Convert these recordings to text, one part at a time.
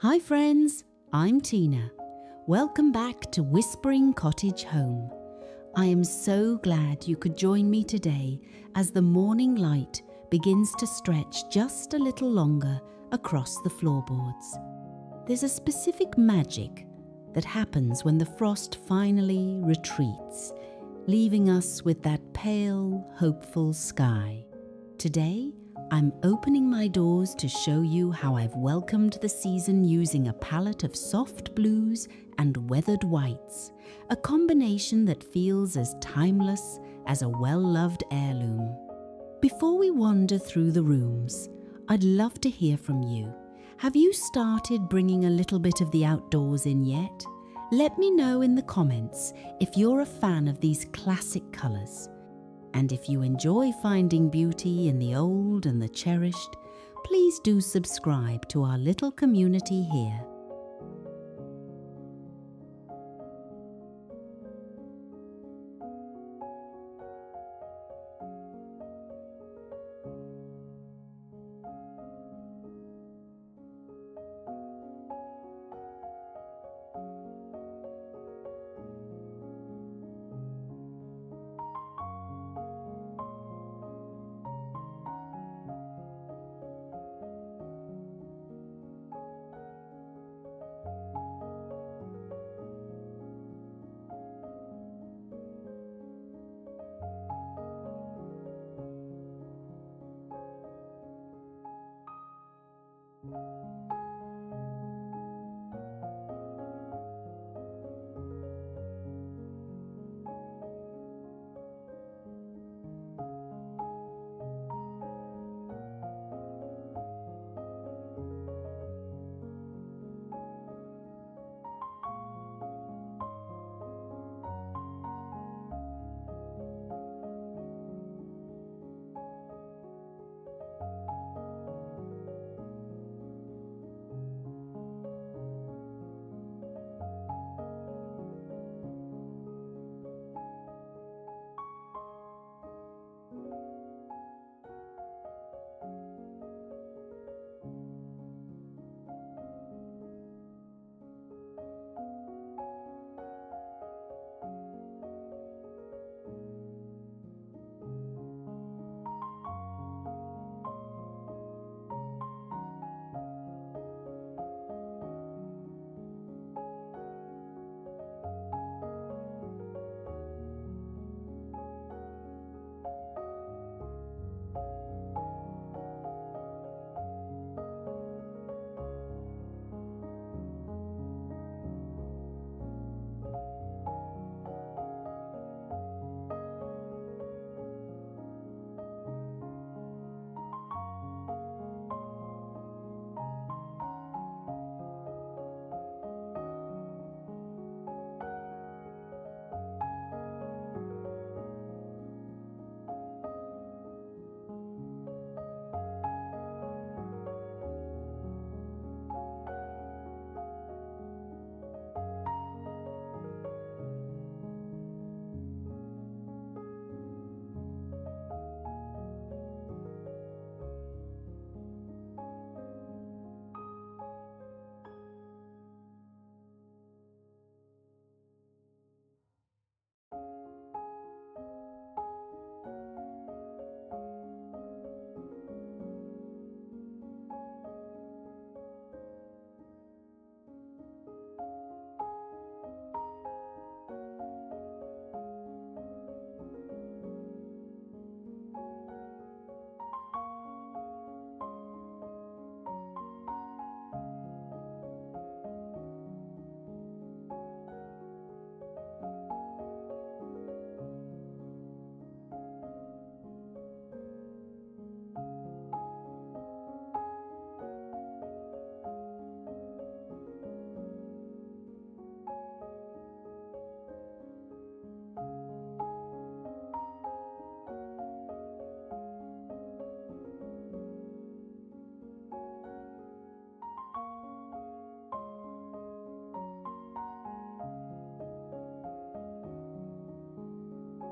Hi friends, I'm Tina. Welcome back to Whispering Cottage Home. I am so glad you could join me today as the morning light begins to stretch just a little longer across the floorboards. There's a specific magic that happens when the frost finally retreats, leaving us with that pale, hopeful sky. Today, I'm opening my doors to show you how I've welcomed the season using a palette of soft blues and weathered whites, a combination that feels as timeless as a well-loved heirloom. Before we wander through the rooms, I'd love to hear from you. Have you started bringing a little bit of the outdoors in yet? Let me know in the comments if you're a fan of these classic colours. And if you enjoy finding beauty in the old and the cherished, please do subscribe to our little community here.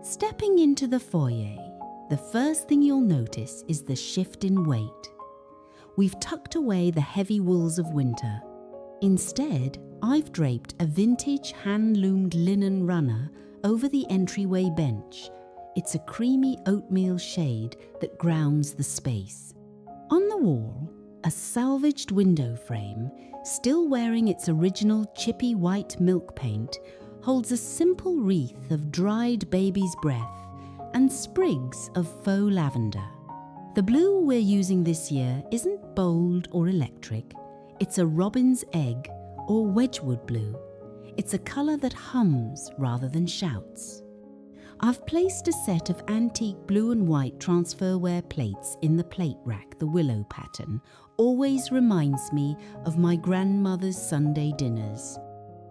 Stepping into the foyer, the first thing you'll notice is the shift in weight. We've tucked away the heavy wools of winter, Instead, I've draped a vintage hand-loomed linen runner over the entryway bench. It's a creamy oatmeal shade that grounds the space. On the wall, a salvaged window frame, still wearing its original chippy white milk paint, holds a simple wreath of dried baby's breath and sprigs of faux lavender. The blue we're using this year isn't bold or electric. It's a robin's egg or Wedgwood blue. It's a colour that hums rather than shouts. I've placed a set of antique blue and white transferware plates in the plate rack. The willow pattern always reminds me of my grandmother's Sunday dinners.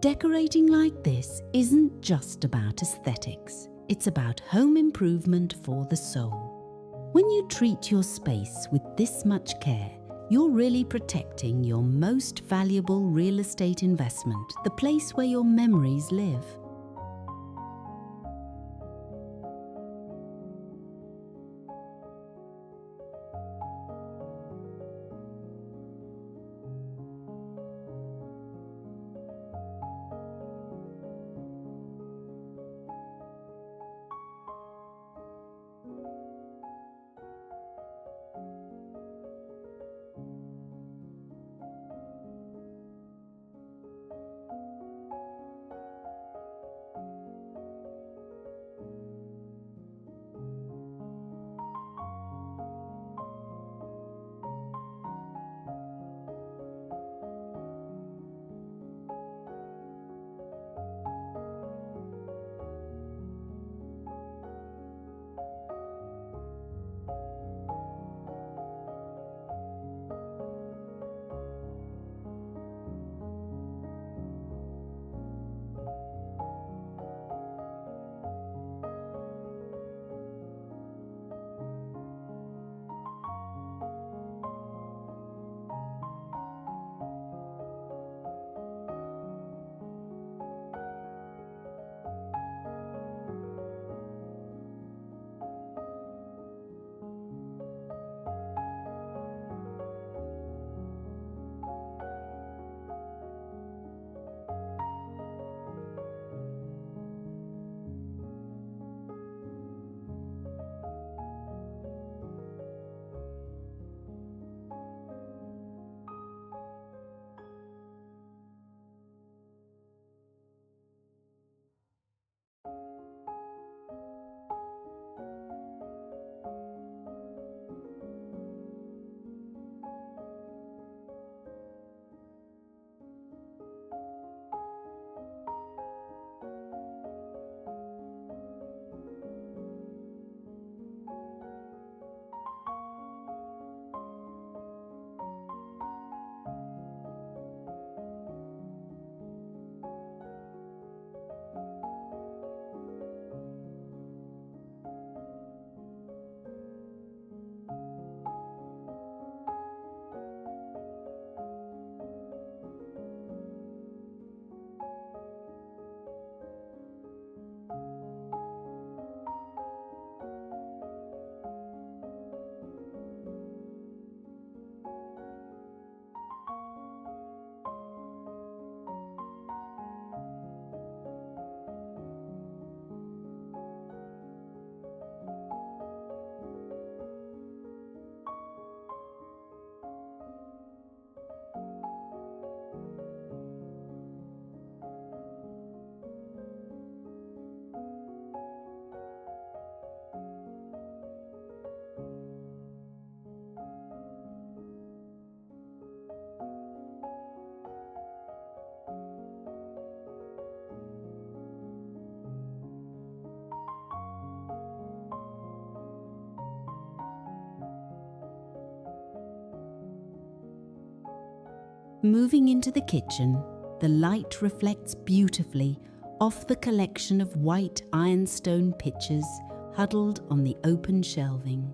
Decorating like this isn't just about aesthetics. It's about home improvement for the soul. When you treat your space with this much care, you're really protecting your most valuable real estate investment, the place where your memories live. Moving into the kitchen, the light reflects beautifully off the collection of white ironstone pitchers huddled on the open shelving.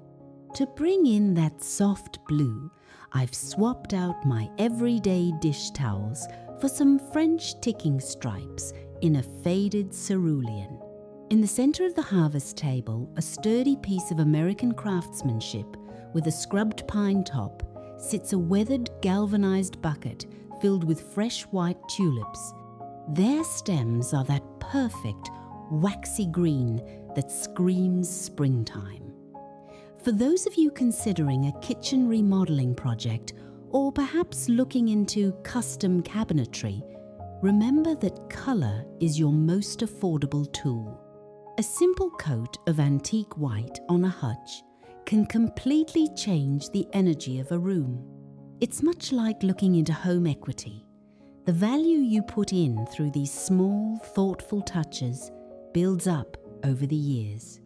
To bring in that soft blue, I've swapped out my everyday dish towels for some French ticking stripes in a faded cerulean. In the center of the harvest table, a sturdy piece of American craftsmanship with a scrubbed pine top, sits a weathered galvanized bucket filled with fresh white tulips. Their stems are that perfect, waxy green that screams springtime. For those of you considering a kitchen remodeling project or perhaps looking into custom cabinetry, remember that colour is your most affordable tool. A simple coat of antique white on a hutch can completely change the energy of a room. It's much like looking into home equity. The value you put in through these small, thoughtful touches builds up over the years.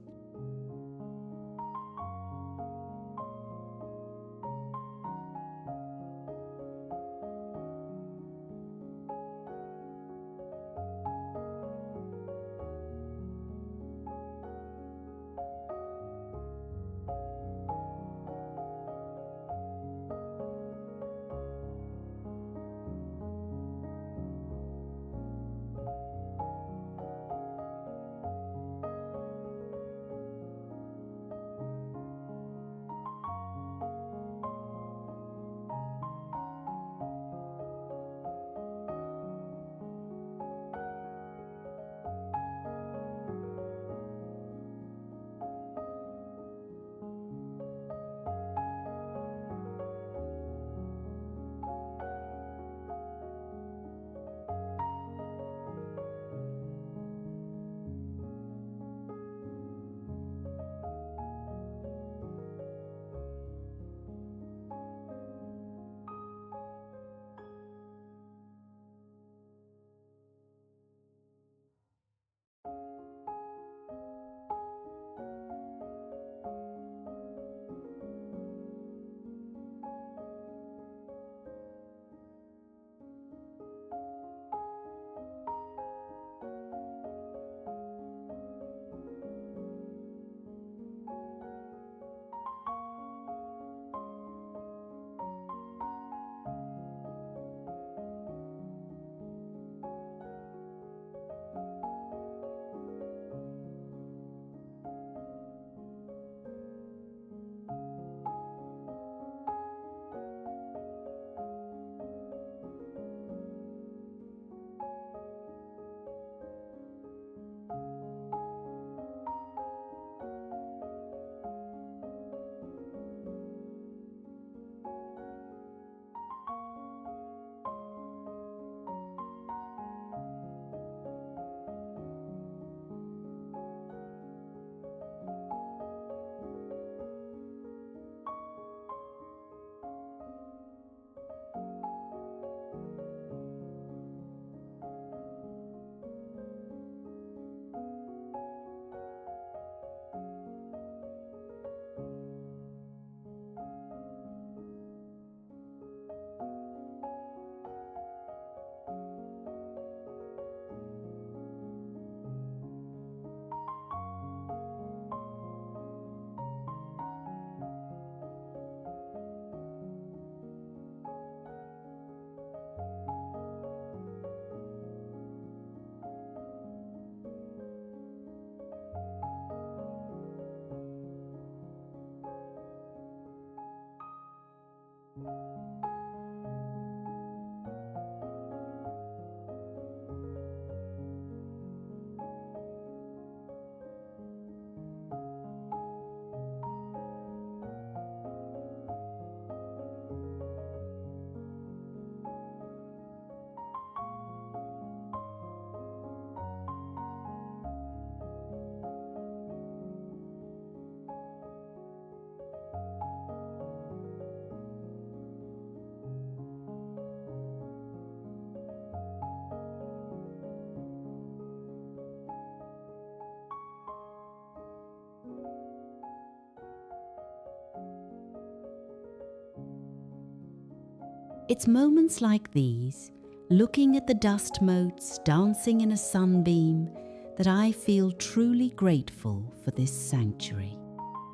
It's moments like these, looking at the dust motes dancing in a sunbeam, that I feel truly grateful for this sanctuary.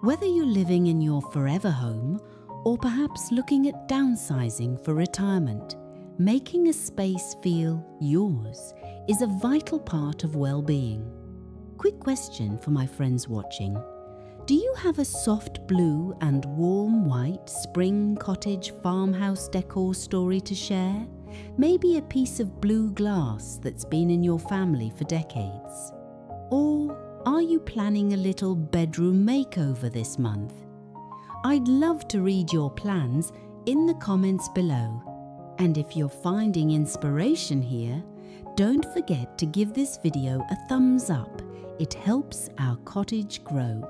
Whether you're living in your forever home or perhaps looking at downsizing for retirement, making a space feel yours is a vital part of well-being. Quick question for my friends watching. Do you have a soft blue and warm white spring cottage farmhouse decor story to share? Maybe a piece of blue glass that's been in your family for decades. Or are you planning a little bedroom makeover this month? I'd love to read your plans in the comments below. And if you're finding inspiration here, don't forget to give this video a thumbs up. It helps our cottage grow.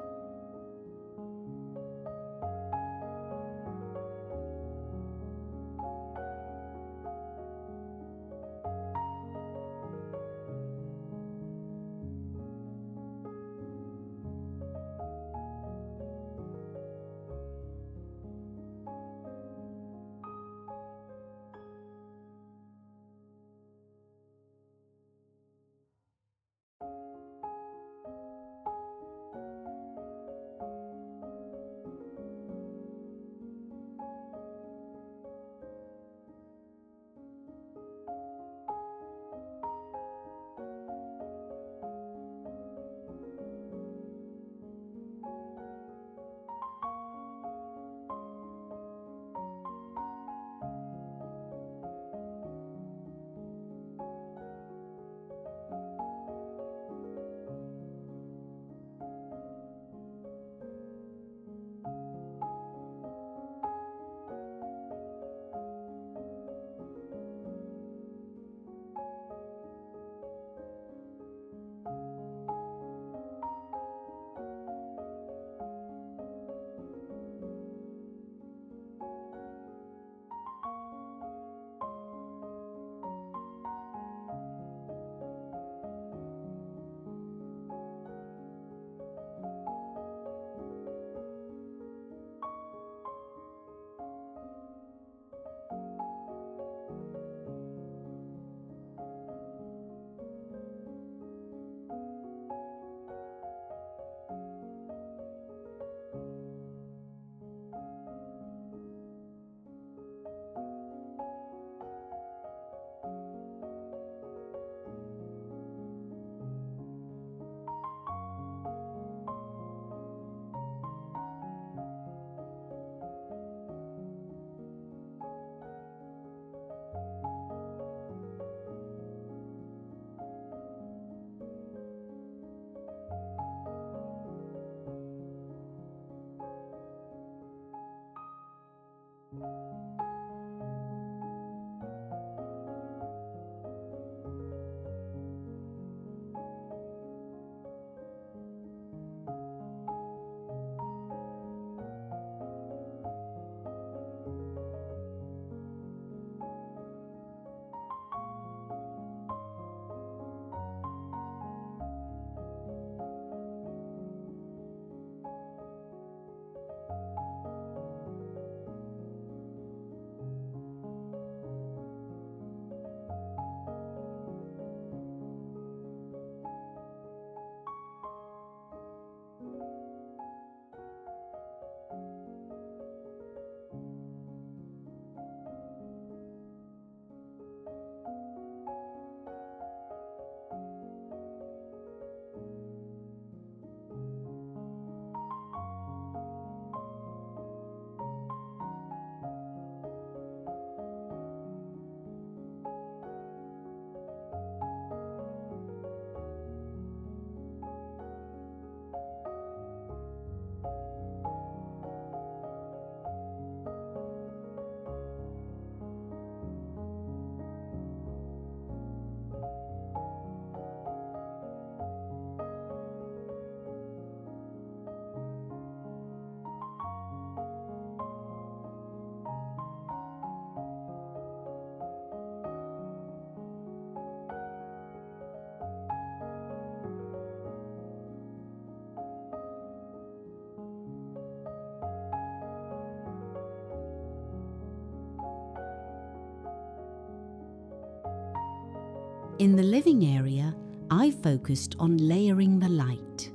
In the living area, I focused on layering the light.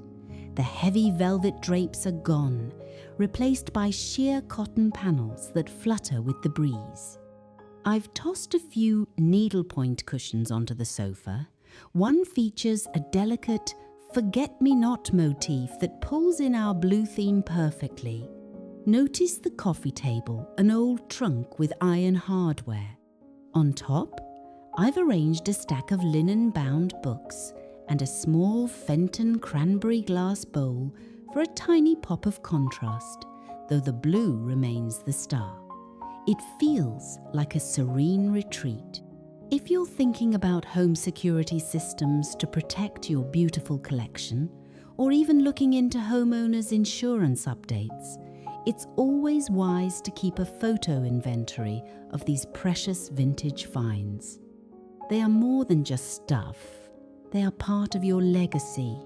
The heavy velvet drapes are gone, replaced by sheer cotton panels that flutter with the breeze. I've tossed a few needlepoint cushions onto the sofa. One features a delicate forget-me-not motif that pulls in our blue theme perfectly. Notice the coffee table, an old trunk with iron hardware. On top, I've arranged a stack of linen-bound books and a small Fenton cranberry glass bowl for a tiny pop of contrast, though the blue remains the star. It feels like a serene retreat. If you're thinking about home security systems to protect your beautiful collection, or even looking into homeowners' insurance updates, it's always wise to keep a photo inventory of these precious vintage finds. They are more than just stuff. They are part of your legacy.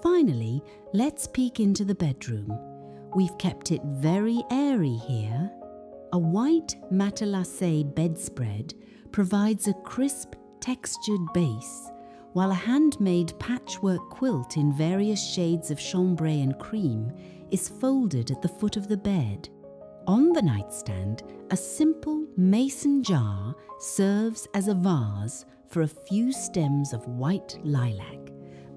Finally, let's peek into the bedroom. We've kept it very airy here. A white matelassé bedspread provides a crisp, textured base, while a handmade patchwork quilt in various shades of chambray and cream is folded at the foot of the bed. On the nightstand, a simple mason jar serves as a vase for a few stems of white lilac,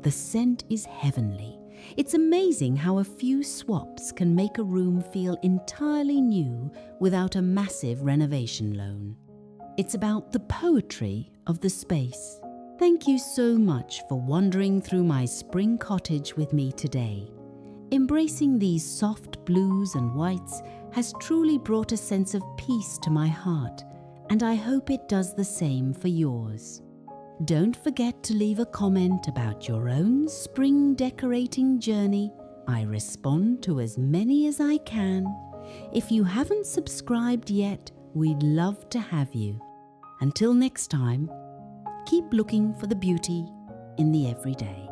The scent is heavenly. It's amazing how a few swaps can make a room feel entirely new without a massive renovation loan. It's about the poetry of the space. Thank you so much for wandering through my spring cottage with me today. Embracing these soft blues and whites has truly brought a sense of peace to my heart, and I hope it does the same for yours. Don't forget to leave a comment about your own spring decorating journey. I respond to as many as I can. If you haven't subscribed yet, we'd love to have you. Until next time, keep looking for the beauty in the everyday.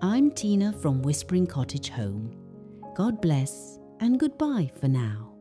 I'm Tina from Whispering Cottage Home. God bless and goodbye for now.